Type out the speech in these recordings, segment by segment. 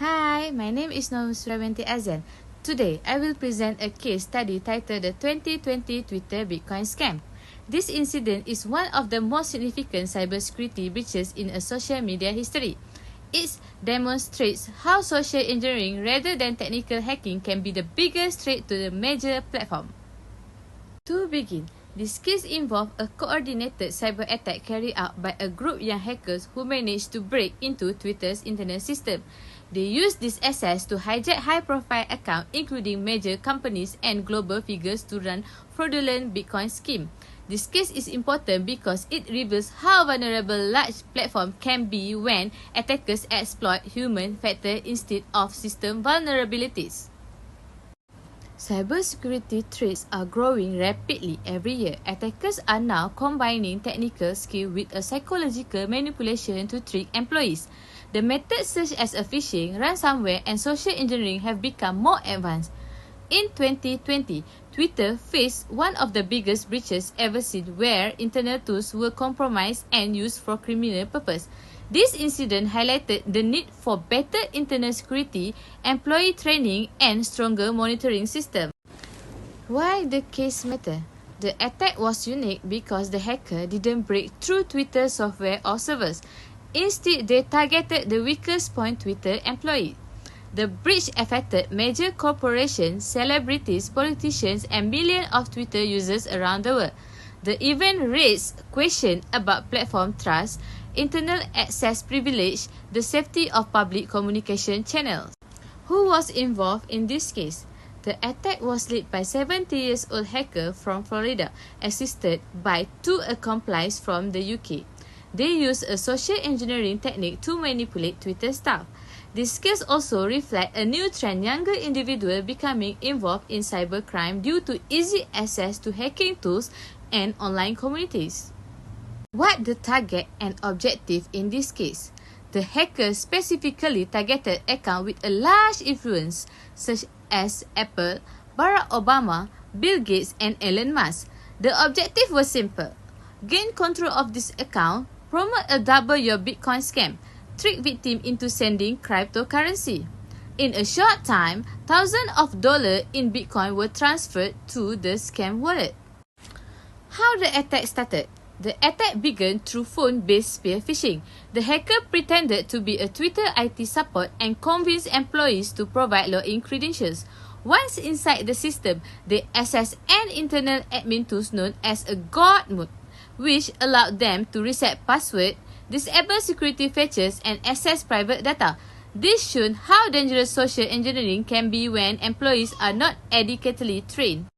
Hi, my name is Surawenti Azan. Today, I will present a case study titled the 2020 Twitter Bitcoin Scam. This incident is one of the most significant cybersecurity breaches in a social media history. It demonstrates how social engineering rather than technical hacking can be the biggest threat to the major platform. To begin, this case involved a coordinated cyber attack carried out by a group young hackers who managed to break into Twitter's internal system. They used this access to hijack high-profile accounts, including major companies and global figures, to run fraudulent Bitcoin scheme. This case is important because it reveals how vulnerable large platforms can be when attackers exploit human factors instead of system vulnerabilities. Cybersecurity threats are growing rapidly every year. Attackers are now combining technical skill with a psychological manipulation to trick employees. The methods such as phishing, ransomware, and social engineering have become more advanced. In 2020, Twitter faced one of the biggest breaches ever seen, where internal tools were compromised and used for criminal purposes. This incident highlighted the need for better internal security, employee training, and stronger monitoring systems. Why the case matter? The attack was unique because the hacker didn't break through Twitter software or servers. Instead, they targeted the weakest point Twitter employees. The breach affected major corporations, celebrities, politicians, and millions of Twitter users around the world. The event raised questions about platform trust, internal access privilege, the safety of public communication channels. Who was involved in this case? The attack was led by 70-year-old hacker from Florida, assisted by two accomplices from the UK. They used a social engineering technique to manipulate Twitter staff. This case also reflects a new trend: younger individuals becoming involved in cybercrime due to easy access to hacking tools and online communities. What the target and objective in this case? The hackers specifically targeted accounts with a large influence, such as Apple, Barack Obama, Bill Gates, and Elon Musk. The objective was simple: gain control of this account, promote a double your Bitcoin scam, trick victims into sending cryptocurrency. In a short time, thousands of dollars in Bitcoin were transferred to the scam wallet. How the attack started? The attack began through phone-based spear phishing. The hacker pretended to be a Twitter IT support and convinced employees to provide login credentials. Once inside the system, they accessed an internal admin tool known as a God mode, which allowed them to reset password, disable security features, and access private data. This showed how dangerous social engineering can be when employees are not adequately trained.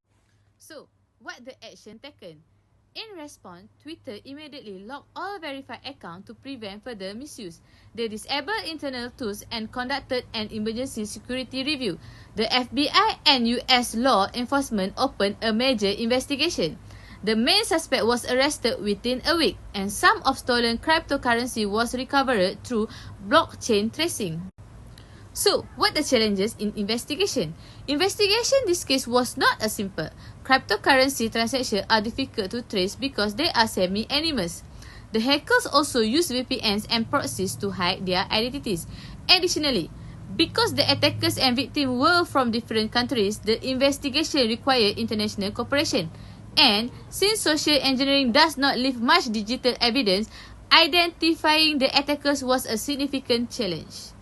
So, what the action taken? In response, Twitter immediately locked all verified accounts to prevent further misuse. They disabled internal tools and conducted an emergency security review. The FBI and US law enforcement opened a major investigation. The main suspect was arrested within a week, and some of stolen cryptocurrency was recovered through blockchain tracing. So, what the challenges in investigation? Investigation this case was not as simple. Cryptocurrency transactions are difficult to trace because they are semi-anonymous. The hackers also use VPNs and proxies to hide their identities. Additionally, because the attackers and victims were from different countries, the investigation required international cooperation. And since social engineering does not leave much digital evidence, identifying the attackers was a significant challenge.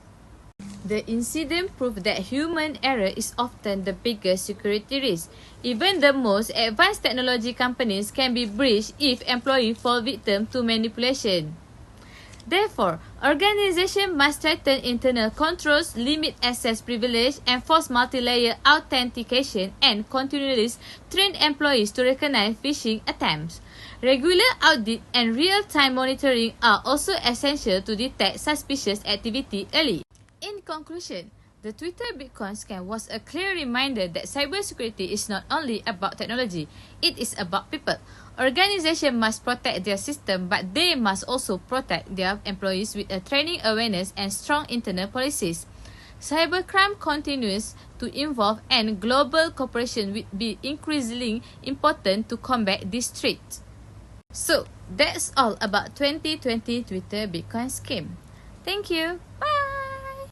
The incident proved that human error is often the biggest security risk. Even the most advanced technology companies can be breached if employees fall victim to manipulation. Therefore, organizations must strengthen internal controls, limit access privilege, enforce multi-layer authentication, and continually train employees to recognize phishing attempts. Regular audit and real-time monitoring are also essential to detect suspicious activity early. In conclusion, the Twitter Bitcoin scam was a clear reminder that cybersecurity is not only about technology, it is about people. Organizations must protect their system, but they must also protect their employees with a training awareness and strong internal policies. Cybercrime continues to evolve, and global cooperation will be increasingly important to combat this threat. So, that's all about 2020 Twitter Bitcoin scam. Thank you. Bye.